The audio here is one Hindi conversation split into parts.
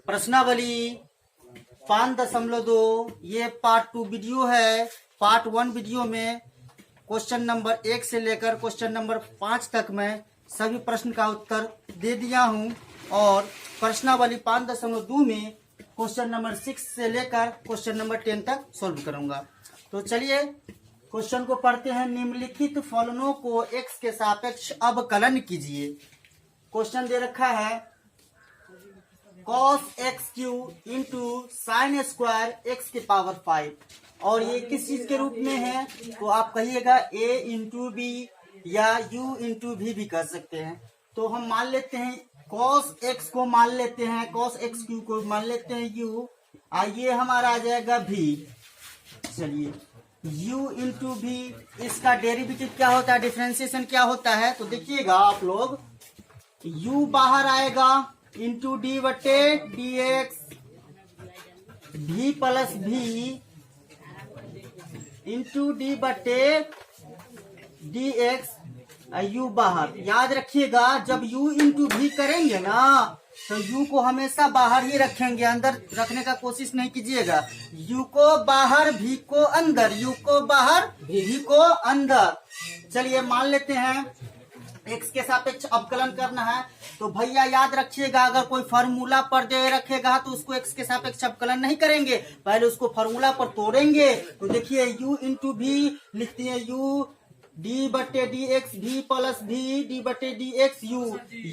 प्रश्नावली 5.2 ये पार्ट 2 वीडियो है। पार्ट 1 वीडियो में क्वेश्चन नंबर 1 से लेकर क्वेश्चन नंबर 5 तक मैं सभी प्रश्न का उत्तर दे दिया हूं और प्रश्नावली 5.2 में क्वेश्चन नंबर 6 से लेकर क्वेश्चन नंबर 10 तक सॉल्व करूंगा। तो चलिए क्वेश्चन को पढ़ते हैं। निम्नलिखित फलनों को x के सापेक्ष अवकलन कीजिए। क्वेश्चन दे रखा है cos x cube into sine square x के पावर 5 और ये किस चीज के रूप में है तो आप कहिएगा a इंटू बी या u इंटू भी कर सकते हैं। तो हम मान लेते हैं cos x को मान लेते हैं, cos x क्यूब को मान लेते हैं u, ये हमारा आ जाएगा v। चलिए u इंटू भी, इसका डेरिवेटिव क्या होता है, डिफरेंशिएशन क्या होता है तो देखिएगा आप लोग, u बाहर आएगा इंटू डी बटे डी एक्स, भी प्लस भी इंटू डी बटे डी एक्स, यू बाहर। याद रखिएगा जब u इंटू भी करेंगे ना तो u को हमेशा बाहर ही रखेंगे, अंदर रखने का कोशिश नहीं कीजिएगा। u को बाहर भी को अंदर, u को बाहर भी को अंदर। चलिए मान लेते हैं x के सापेक्ष अवकलन करना है तो भैया याद रखिएगा अगर कोई फार्मूला पर दे रखेगा तो उसको x के सापेक्ष अवकलन नहीं करेंगे, पहले उसको फार्मूला पर तोड़ेंगे। तो देखिए u इंटू भी लिखते हैं u डी बटे डी एक्स, भी प्लस भी डी बटे डी एक्स,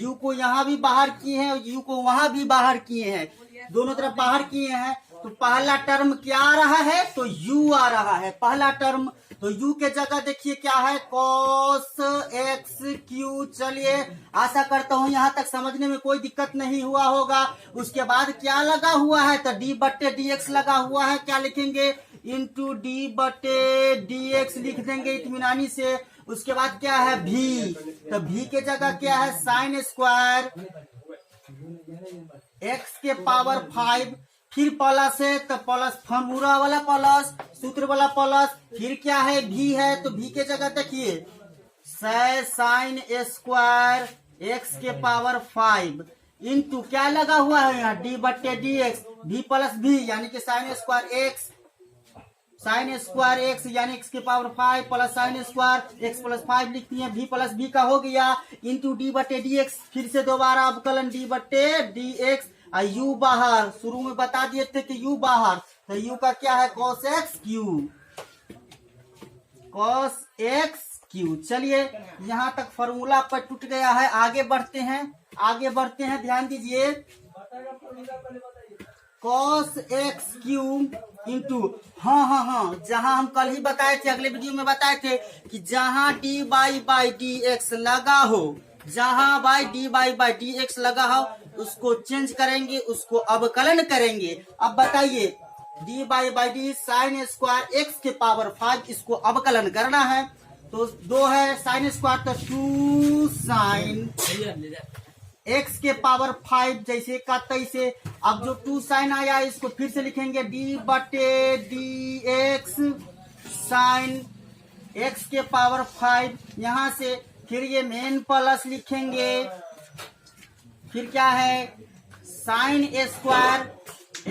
u को यहाँ भी बाहर किए हैं, u को वहां भी बाहर किए हैं, दोनों तरफ बाहर किए हैं। तो पहला टर्म क्या आ रहा है तो u आ रहा है पहला टर्म। तो u के जगह देखिए क्या है cos x क्यू। चलिए आशा करता हूँ यहाँ तक समझने में कोई दिक्कत नहीं हुआ होगा। उसके बाद क्या लगा हुआ है तो d बटे डी एक्स लगा हुआ है, क्या लिखेंगे इंटू डी बटे डी एक्स लिख देंगे इत्मीनानी से। उसके बाद क्या है v, तो v के जगह क्या है साइन स्क्वायर x के पावर 5, फिर प्लस है तो प्लस फॉर्मूला वाला प्लस, सूत्र वाला प्लस, फिर क्या है भी है तो भी के जगह देखिए साइन स्क्वायर x के पावर 5 इंटू क्या लगा हुआ है यहाँ डी बटे डी एक्स, भी प्लस भी यानी कि साइन स्क्वायर एक्स यानी x के power 5 plus sine square x plus 5 लिखती है, भी प्लस भी का हो गया इंटू डी बटे डी एक्स, फिर से दोबारा अवकलन डी बटे डी एक्स, u बाहर, शुरू में बता दिए थे कि u बाहर, तो u का क्या है cos x क्यू। चलिए यहाँ तक फॉर्मूला पर टूट गया है, आगे बढ़ते हैं ध्यान दीजिए। cos x क्यूब इंटू हाँ जहां हम कल ही बताए थे, अगले वीडियो में बताए थे कि जहां d y by d x लगा हो, जहां बाई डी एक्स लगा हो उसको चेंज करेंगे, उसको अवकलन करेंगे। अब बताइए D by D sine square x के पावर 5, इसको अवकलन करना है तो 2 है साइन स्क्वायर तो 2 साइन x के पावर 5 जैसे का तैसे। अब जो 2 साइन आया इसको फिर से लिखेंगे डी बटे डी एक्स साइन x के पावर 5, यहाँ से फिर ये मेन प्लस लिखेंगे, फिर क्या है साइन स्क्वायर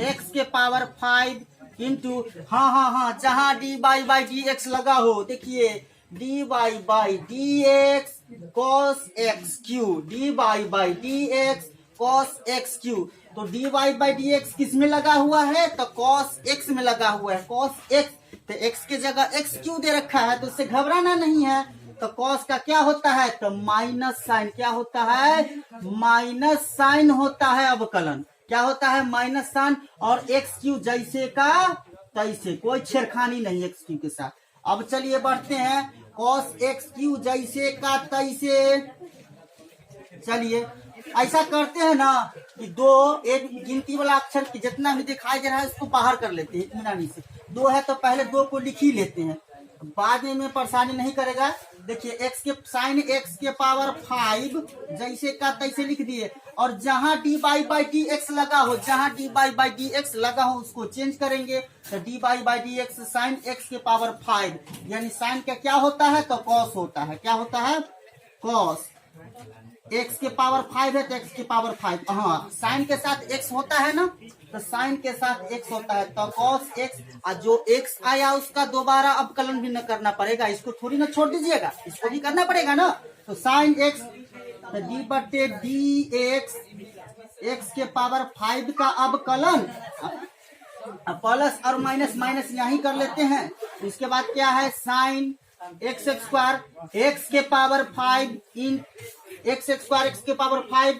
x के पावर 5 इंटू हाँ जहां डी बाई डी एक्स लगा हो देखिए D by d x cos x Q, D by d x cos x Q. तो डी बाई डी एक्स किस में लगा हुआ है तो cos x में लगा हुआ है, cos x, तो x के जगह x क्यू दे रखा है तो उससे घबराना नहीं है। तो cos का क्या होता है तो माइनस साइन, क्या होता है माइनस साइन होता है अवकलन, क्या होता है माइनस साइन, और x क्यू जैसे का तैसे, कोई छेड़खानी नहीं x क्यू के साथ। अब चलिए बढ़ते हैं cos x क्यू जैसे का तैसे। चलिए ऐसा करते हैं ना कि एक गिनती वाला अक्षर की जितना भी दिखाई दे रहा है उसको बाहर कर लेते हैं इत्मीनानी से। 2 है तो पहले 2 को लिख ही लेते हैं, बाद में परेशानी नहीं करेगा। देखिए x के साइन x के पावर 5 जैसे का तैसे लिख दिए, और जहां डी बाई डी एक्स लगा हो, जहां डी बाई डी एक्स लगा हो उसको चेंज करेंगे तो d by d x sine x के पावर 5 यानी साइन का क्या होता है तो cos होता है, क्या होता है cos एक्स के पावर 5 है तो एक्स के पावर 5, हाँ साइन के साथ एक्स होता है ना, तो साइन के साथ एक्स होता है तो cos एक्स, और जो एक्स आया उसका दोबारा अवकलन भी न करना पड़ेगा, इसको थोड़ी ना छोड़ दीजिएगा, इसको भी करना पड़ेगा ना। तो साइन एक्स तो डी बटे डी एक्स के पावर 5 का अवकलन, प्लस और माइनस माइनस यही कर लेते हैं। इसके बाद क्या है साइन एक्स स्क्वायर एक्स के पावर 5 इन एक्स स्क्वायर एक्स के पावर 5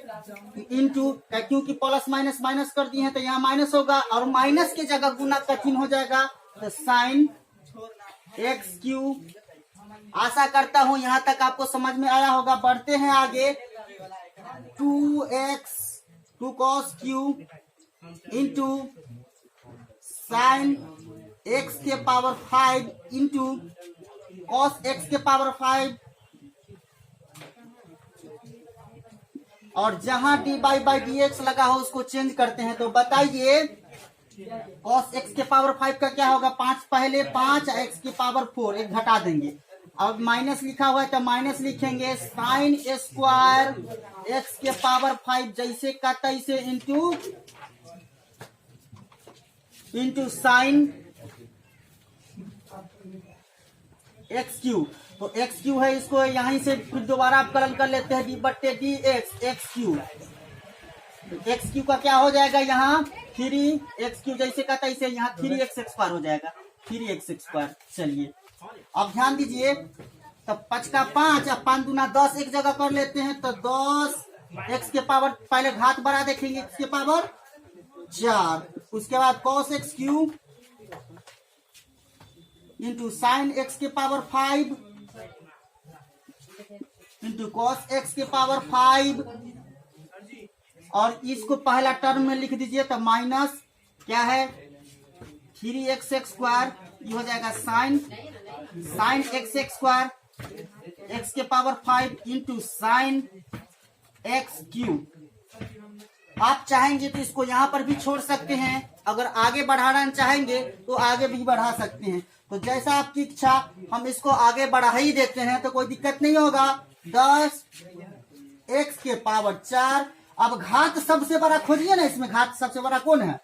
इंटू, क्योंकि प्लस माइनस माइनस कर दिए हैं तो यहाँ माइनस होगा और माइनस की जगह गुना कठिन हो जाएगा, तो साइन एक्स क्यू। आशा करता हूं यहाँ तक आपको समझ में आया होगा। बढ़ते हैं आगे, 2x 2 cos Q into sine x के पावर 5 इंटू cos एक्स के पावर 5, और जहां dy बाई डी एक्स लगा हो उसको चेंज करते हैं। तो बताइए cos एक्स के पावर 5 का क्या होगा, 5 पहले 5 एक्स के पावर 4 एक घटा देंगे, अब माइनस लिखा हुआ है तो माइनस लिखेंगे, साइन स्क्वायर एक्स के पावर 5 जैसे का तैसे इंटू साइन एक्स क्यू। तो एक्स क्यू है, इसको यहीं से फिर दोबारा अवकलन कर लेते हैं, डी बट्टे D x x Q. X Q का क्या हो जाएगा यहाँ 3 एक्स क्यू जैसे का तैसे, यहाँ 3 एक्स स्क्वायर हो जाएगा, 3 एक्स स्क्वायर। चलिए अब ध्यान दीजिए, तो 5 का 5 अब 5 दूना 10 एक जगह कर लेते हैं, तो 10 एक्स के पावर पहले घात बढ़ा देखेंगे एक्स के पावर 4, उसके बाद cos x Q into sine x के पावर 5 इंटू cos एक्स के पावर 5, और इसको पहला टर्म में लिख दीजिए तो माइनस क्या है 3 एक्स स्क्वायर, ये हो जाएगा साइन एक्स स्क्वायर एक्स के power 5 into sine x Q. आप चाहेंगे तो इसको यहाँ पर भी छोड़ सकते हैं, अगर आगे बढ़ाना चाहेंगे तो आगे भी बढ़ा सकते हैं, तो जैसा आपकी इच्छा। हम इसको आगे बढ़ा ही देते हैं तो कोई दिक्कत नहीं होगा। 10 एक्स के पावर 4, अब घात सबसे बड़ा खोजिए ना, इसमें घात सबसे बड़ा कौन है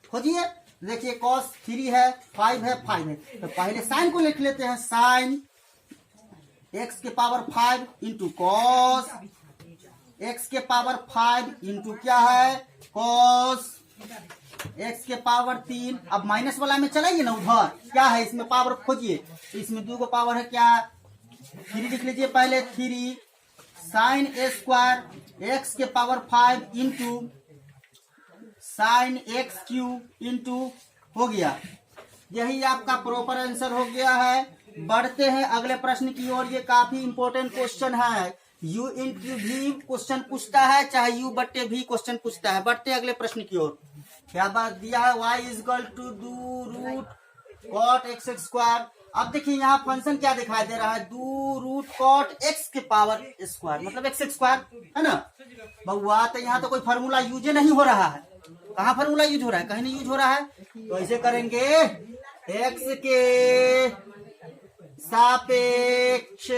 खोजिए। देखिए cos 3 है 5 है 5 है, तो पहले साइन को लिख लेते हैं, साइन एक्स के पावर 5 इंटू कॉस एक्स के पावर 5 इंटू क्या है cos एक्स के पावर 3। अब माइनस वाला में चलाइए ना, उधर क्या है इसमें पावर खोजिए, तो इसमें 2 को पावर है क्या 3 लिख लीजिए पहले, 3 साइन स्क्वायर एक्स के power 5 into sine x Q into हो गया। यही आपका प्रॉपर आंसर हो गया है। बढ़ते हैं अगले प्रश्न की ओर। ये काफी इंपॉर्टेंट क्वेश्चन है, यू इंटू भी क्वेश्चन पूछता है, चाहे यू बट्टे भी क्वेश्चन पूछता है। बढ़ते हैं अगले प्रश्न की ओर। क्या बात दिया है, y is equal to two root cot x square. अब देखिए यहाँ फंक्शन क्या दिखाई दे रहा है, डू रूट कॉट एक्स के पावर स्क्वायर, मतलब एक्स स्क्वायर है ना बउआ। तो यहाँ तो कोई फार्मूला यूज नहीं हो रहा है, कहाँ फार्मूला यूज हो रहा है, कहीं नहीं यूज हो रहा है। तो ऐसे करेंगे, एक्स के सापेक्ष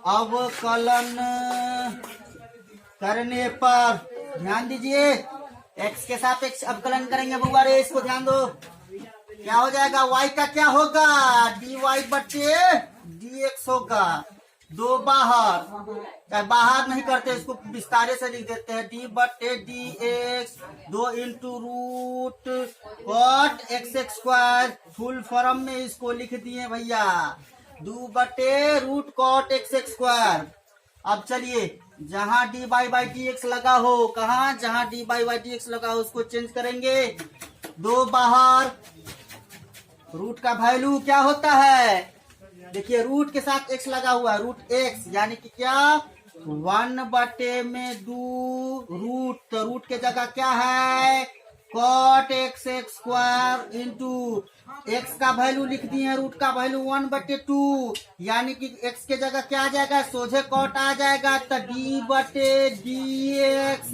अवकलन करने पर, ध्यान दीजिए एक्स के सापेक्ष अवकलन करेंगे बउआ रे, इसको ध्यान दो। क्या हो जाएगा, y का क्या होगा, dy बट्टे dx होगा। 2 बाहर नहीं करते, इसको विस्तारे से लिख देते हैं, डी बट्टे dx 2 into root cot x square. Full form में इसको लिख दिए भैया, 2 बट्टे रूट कॉट एक्स स्क्वायर। अब चलिए जहां डी बाई डी एक्स लगा हो, कहा जहां डी बाई डी एक्स लगा हो उसको चेंज करेंगे। 2 बाहर, रूट का वैल्यू क्या होता है, देखिए रूट के साथ एक्स लगा हुआ है, रूट एक्स यानी कि क्या 1 बटे में 2 रूट, तो रूट के जगह क्या है cot x square into x का वैल्यू लिख दिए हैं, रूट का वैल्यू 1 बटे 2, यानी कि एक्स के जगह क्या आ जाएगा, सोझे कॉट आ जाएगा। तो डी बटे D x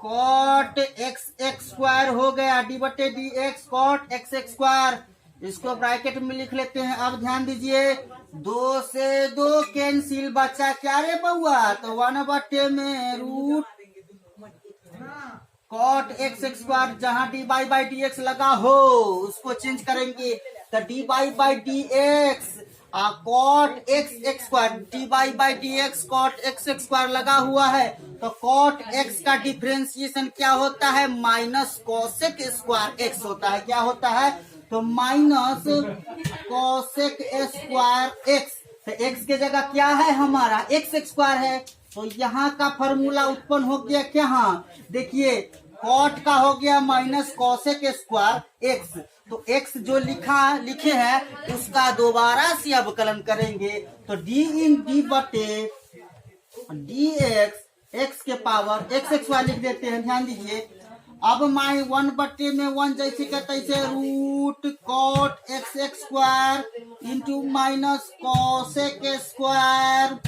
cot x square हो गया, डी बटे D x cot x square. इसको ब्रैकेट में लिख लेते हैं। अब ध्यान दीजिए, 2 से 2 कैंसिल, बचा क्या रे बउआ, तो 1/2 में रूट कॉट एक्स स्क्वायर, जहां d by by d x लगा हो उसको चेंज करेंगे, तो d by by d x cot x square, d by by d x cot x square लगा हुआ है, तो कॉट एक्स का डिफरेंशिएशन क्या होता है, माइनस कॉसेक स्क्वायर एक्स होता है। क्या होता है, तो माइनस कॉसेक स्क्वायर एक्स, तो एक्स के जगह क्या है हमारा एक्स स्क्वायर है, तो यहाँ का फॉर्मूला उत्पन्न हो गया क्या, हाँ देखिए कॉट का हो गया माइनस कॉसेक स्क्वायर एक्स, तो एक्स जो लिखे हैं उसका दोबारा से अवकलन करेंगे, तो डी इन डी बटे डी एक्स, एक्स के पावर एक्स स्क्वायर लिख देते हैं। ध्यान दीजिए, अब माई 1/2 में 1 जैसे का तैसे root cot x square into minus cosec square,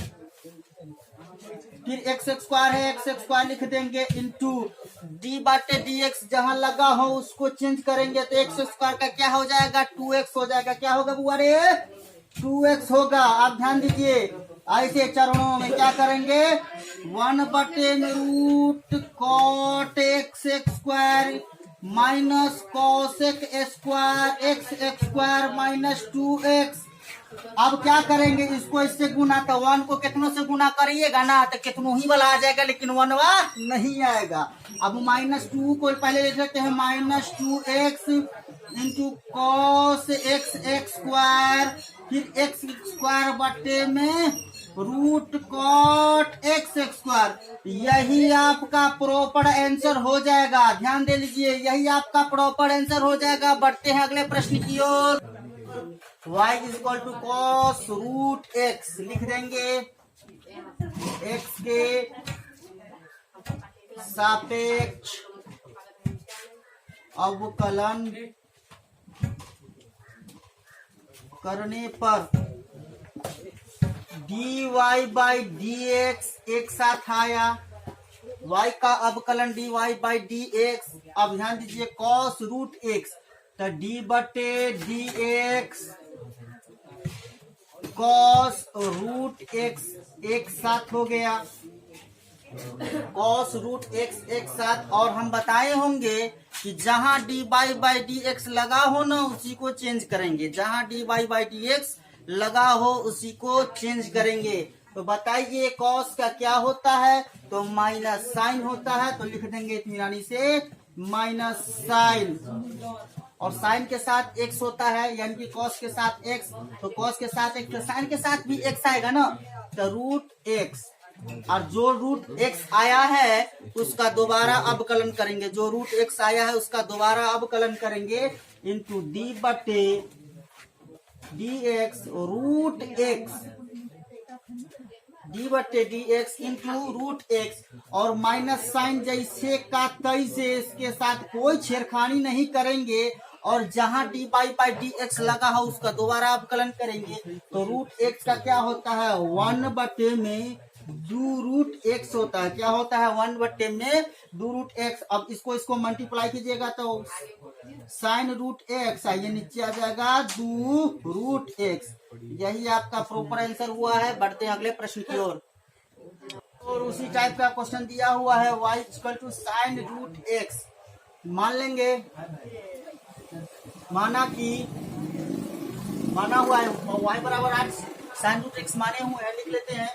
फिर एक्स स्क्वायर है एक्स स्क्वायर लिख देंगे इंटू डी बटे डी एक्स, जहां लगा हो उसको चेंज करेंगे, तो एक्स स्क्वायर का क्या हो जाएगा 2x हो जाएगा। क्या होगा बुआ रे, 2x होगा। अब ध्यान दीजिए, ऐसे चरणों में क्या करेंगे, 1/2 में root cot x square minus cosec square x square minus 2x। अब क्या करेंगे, इसको इससे गुना, तो 1 को कितनों से गुना करिएगा ना, तो कितनों ही वाला आ जाएगा, लेकिन 1वां नहीं आएगा। अब -2 को पहले लिख लेते हैं, -2x into cos x square, फिर एक्स स्क्वायर बटे में रूट कॉट एक्स स्क्वायर। यही आपका प्रॉपर आंसर हो जाएगा। ध्यान दे लीजिए, यही आपका प्रॉपर आंसर हो जाएगा। बढ़ते हैं अगले प्रश्न की ओर। y is equal to cos root x लिख देंगे, x के सापेक्ष अवकलन करने पर dy बाई डी एक्स एक साथ आया, y का अवकलन dy बाई डी एक्स। अब ध्यान दीजिए, कॉस रूट एक्स, तो डी बटे D x cos root x एक साथ हो गया, कॉस रूट एक्स एक साथ। और हम बताए होंगे कि जहां d by by d x लगा हो ना उसी को चेंज करेंगे, जहां d by by d x लगा हो उसी को चेंज करेंगे। तो बताइए कॉस का क्या होता है, तो माइनस साइन होता है, तो लिख देंगे इत्मीनानी से माइनस साइन, और साइन के साथ एक्स होता है, यानी कि कॉस के साथ एक्स, तो कॉस के साथ एक्स, तो साइन के साथ भी एक्स आएगा ना, तो रूट एक्स। और जो रूट एक्स आया है उसका दोबारा अवकलन करेंगे, जो रूट एक्स आया है उसका दोबारा अवकलन करेंगे इंटू डी बटे D X root X, D बटे D X into root X, और माइनस साइन जैसे का तैसे इसके साथ कोई छेड़खानी नहीं करेंगे, और जहां d by by d x लगा हो उसका दोबारा अवकलन करेंगे। तो रूट एक्स का क्या होता है, 1/2 में 2 रूट एक्स होता है। क्या होता है, 1/2 में 2 रूट एक्स। अब इसको मल्टीप्लाई कीजिएगा तो साइन रूट एक्स, ये नीचे आ जाएगा 2 रूट एक्स। यही आपका प्रॉपर आंसर हुआ है। बढ़ते हैं अगले प्रश्न की ओर। और उसी टाइप का क्वेश्चन दिया हुआ है, y equal to sine root x. मान लेंगे, माना हुआ है y बराबर 8 साइन रूट एक्स माने हुए हैं, लिख लेते हैं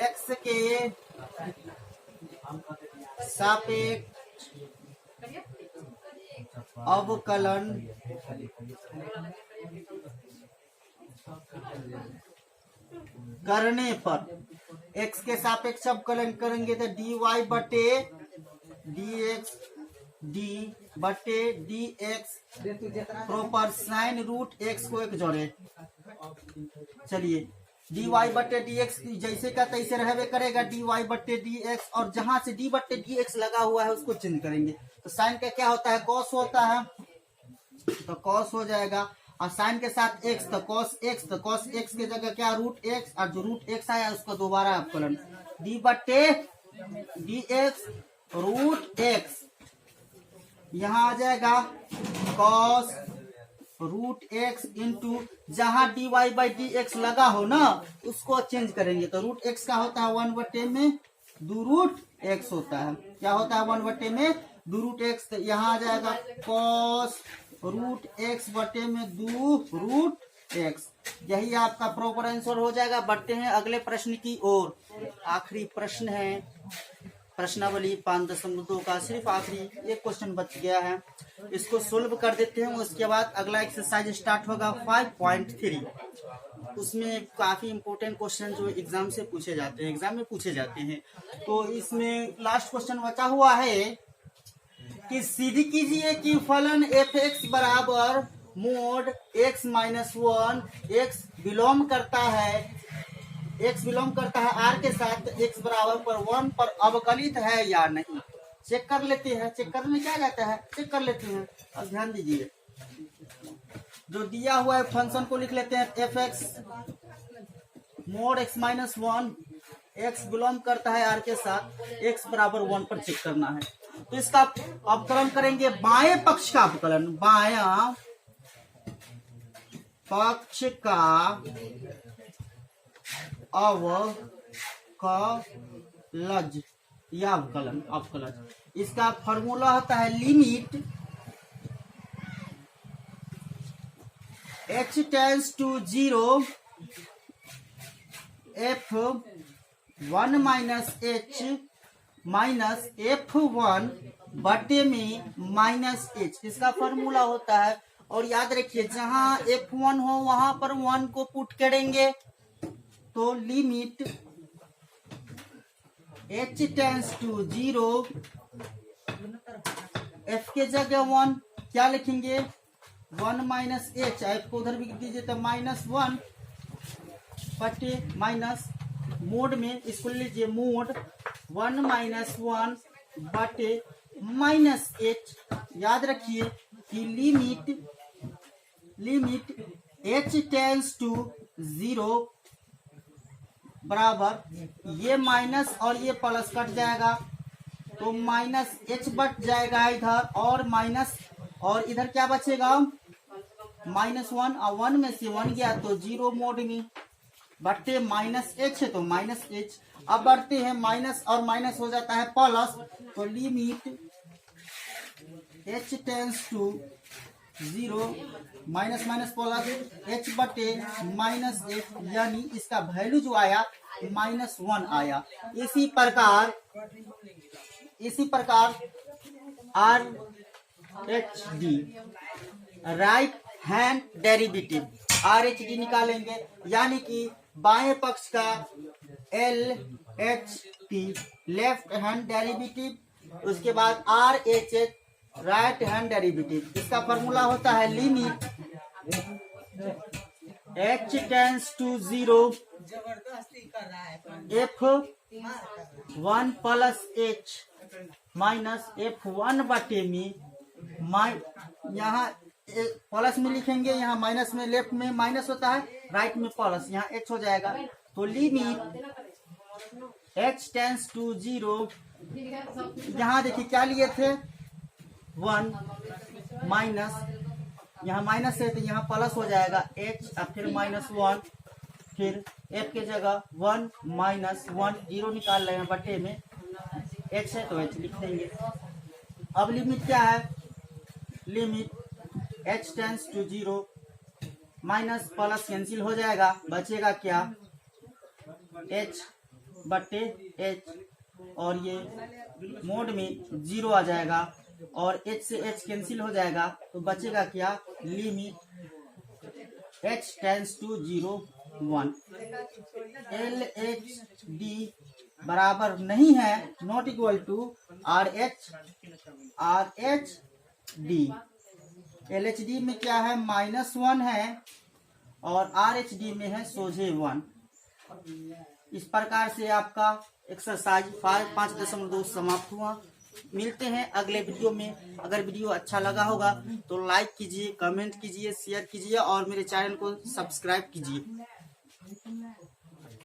x के सापेक्ष अवकलन करने पर, x के सापेक्ष अवकलन करेंगे तो dy बटे डी एक्स, डी बटे D x proper sine root x को एक जोड़े। चलिए, डी वाई बटे डी एक्स जैसे का तैसे रहवे करेगा, डी वाई बटे डी एक्स, और जहां से डी बटे डी एक्स लगा हुआ है उसको चेंज करेंगे। तो साइन का क्या होता है, कॉस होता है, तो कॉस हो जाएगा, और साइन के साथ एक्स तो कॉस एक्स, तो कॉस एक्स की जगह क्या रूट एक्स, और जो रूट एक्स आया उसका दोबारा अवकलन डी बटे डी एक्स रूट एक्स, यहाँ आ जाएगा कॉस रूट एक्स इंटू जहां d y by d x लगा हो ना उसको चेंज करेंगे। तो रूट एक्स का होता है 1/2 में 2 रूट एक्स होता है। क्या होता है 1/2 में 2 रूट एक्स। तो यहाँ आ जाएगा कॉस रूट एक्स बटे में 2 रूट एक्स। यही आपका प्रॉपर आंसर हो जाएगा। बढ़ते हैं अगले प्रश्न की ओर। आखिरी प्रश्न है प्रश्नावली 5.2 का, सिर्फ आखिरी एक क्वेश्चन बच गया है, इसको सोल्व कर देते हैं। उसके बाद अगला एक्सरसाइज स्टार्ट होगा 5.3। उसमें काफी इंपोर्टेंट क्वेश्चन जो एग्जाम से पूछे जाते हैं, एग्जाम में पूछे जाते हैं। तो इसमें लास्ट क्वेश्चन बचा हुआ है कि सिद्ध कीजिए कि फलन एफ एक्स बराबर mode x minus 1 x belong करता है आर के साथ एक्स बराबर पर 1 पर अवकलित है या नहीं। चेक कर लेते हैं। चेक करने में क्या जाता है, चेक कर लेते हैं। अब ध्यान दीजिए, जो दिया हुआ है फंक्शन को लिख लेते हैं F x mode x minus 1 x belong करता है आर के साथ एक्स बराबर 1 पर चेक करना है। तो इसका अवकलन करेंगे, बाएं पक्ष का अवकलन, बायां पक्ष का अवकलज या अवकलज। इसका फॉर्मूला होता है limit h tends to 0 f1 minus h minus f1 बटे में माइनस h। इसका फॉर्मूला होता है। और याद रखिए जहां f1 हो वहां पर 1 को पुट करेंगे। तो limit h tends to 0 f के जगह 1 क्या लिखेंगे 1 माइनस एच। एफ को उधर भी दीजिए तो -1 बटे माइनस मोड में इसको लीजिए मोड 1 माइनस 1 बटे माइनस एच। याद रखिए कि लिमिट h टेंड्स टू 0 बराबर ये माइनस और ये प्लस कट जाएगा तो माइनस h बच जाएगा इधर और माइनस, और इधर क्या बचेगा -1 और 1 में से 1 गया तो 0 मोड में बटे माइनस h है तो माइनस h। अब बढ़ते हैं माइनस और माइनस हो जाता है प्लस। तो limit h tends to 0 minus minus plus h बटे माइनस h, यानी इसका वैल्यू जो आया -1 आया। इसी प्रकार R H D right hand derivative RHD निकालेंगे, यानी कि बाएं पक्ष का LHT लेफ्ट हैंड डेरिवेटिव, उसके बाद RHH राइट हैंड डेरिवेटिव। इसका फॉर्मूला होता है limit h tends to 0 f1 plus h minus f1 बटे में यहाँ प्लस में लिखेंगे, यहाँ माइनस में, लेफ्ट में माइनस होता है राइट में प्लस, यहाँ h हो जाएगा। तो लिमिट h टेंड्स टू 0, यहाँ देखिए क्या लिए थे 1 माइनस, यहाँ माइनस है तो यहाँ प्लस हो जाएगा h, अब फिर -1, फिर f के जगह 1 माइनस 1 0 निकाल रहे हैं बटे में h है तो h लिख देंगे। अब लिमिट क्या है, limit h tends to 0 minus plus cancel हो जाएगा, बचेगा क्या h बटे h, और ये मोड में 0 आ जाएगा और h से h कैंसिल हो जाएगा तो बचेगा क्या limit h tends to 0 1। LHD बराबर नहीं है, not equal to RHD। LHD में क्या है -1 है और RHD में है सोझे 1। इस प्रकार से आपका एक्सरसाइज 5.2 समाप्त हुआ। मिलते हैं अगले वीडियो में। अगर वीडियो अच्छा लगा होगा तो लाइक कीजिए, कमेंट कीजिए, शेयर कीजिए और मेरे चैनल को सब्सक्राइब कीजिए।